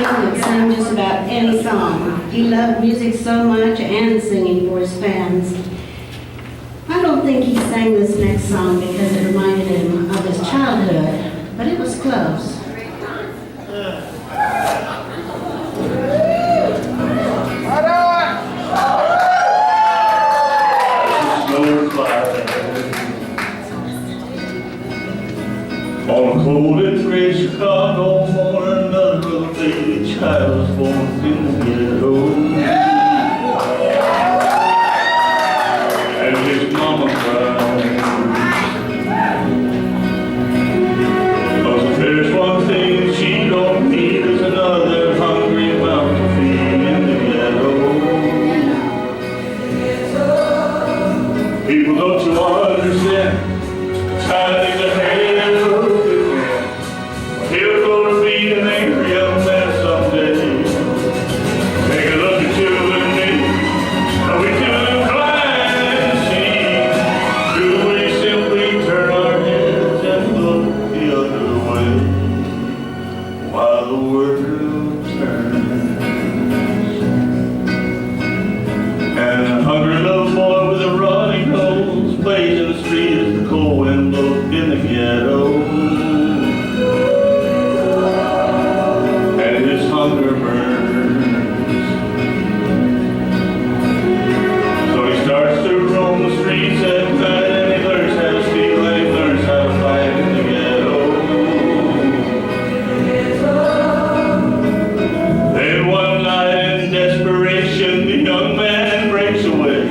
could sing just about any song. He loved music so much and singing for his fans. I don't think he sang this next song because it reminded him of his childhood, but it was close. On a cold and gray Chicago morning, another little baby child was born in the ghetto. And his mama cried. 'Cause if there's one thing she don't need is another hungry mouth to feed in the ghetto. People, don't you understand? Tired of hate. He'll gonna be an angry young man someday. Take a look at you and me. Are we too blind to see? Do we simply turn our heads and look the other way while the world turns? And a hungry little boy with a runny nose plays in the street as the cold wind blows in the ghetto. Hunger burns. So he starts to roam the streets at night, and he learns how to steal, and he learns how to fight in the ghetto. Then one night in desperation, the young man breaks away.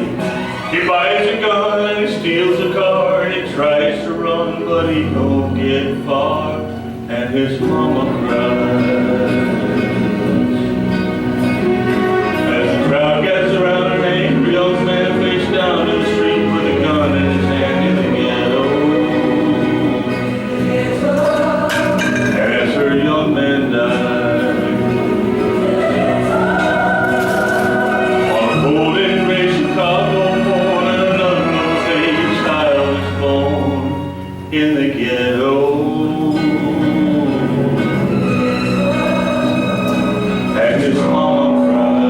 He buys a gun and he steals a car, and he tries to run, but he don't get far, and his mama cries. In the ghetto, and his mama cried.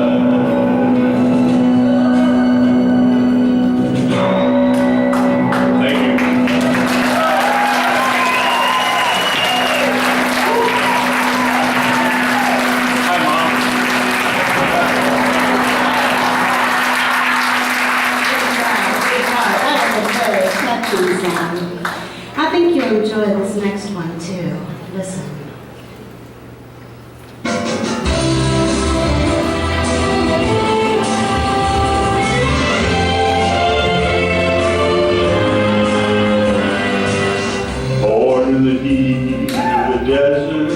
Thank you. Hi, Mom. That was a very touching song. I think you'll enjoy this next one too. Listen. Born in the heat of the desert,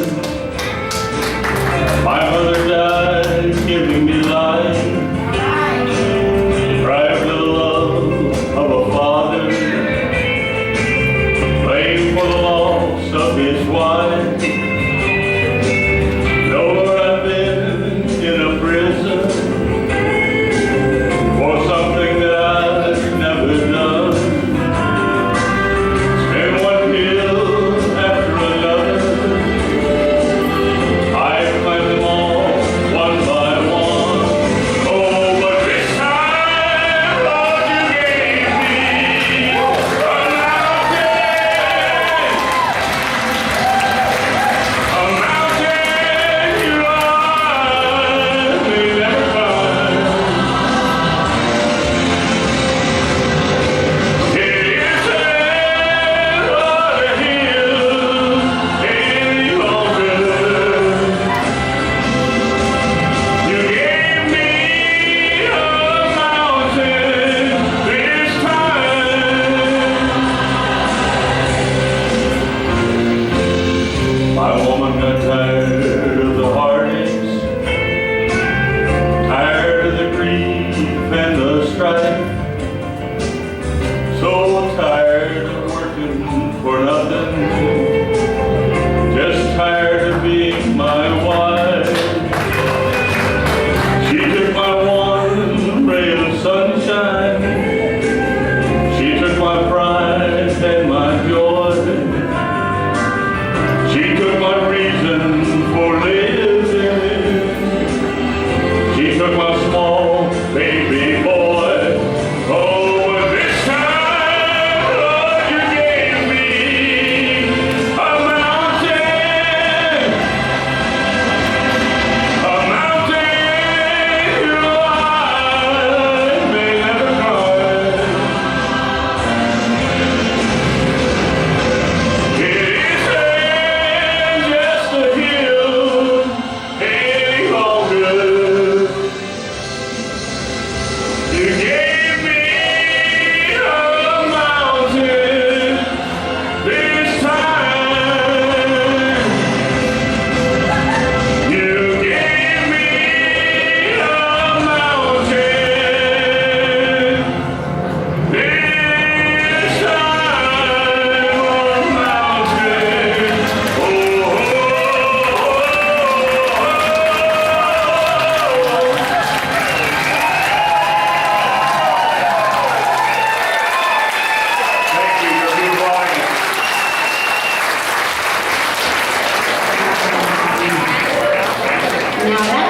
my mother died giving me life. Cry for the love of a father, for the loss of his wife. Though I've been in a prison for something that I've never done, spend one pill after another, I've climbed them all Now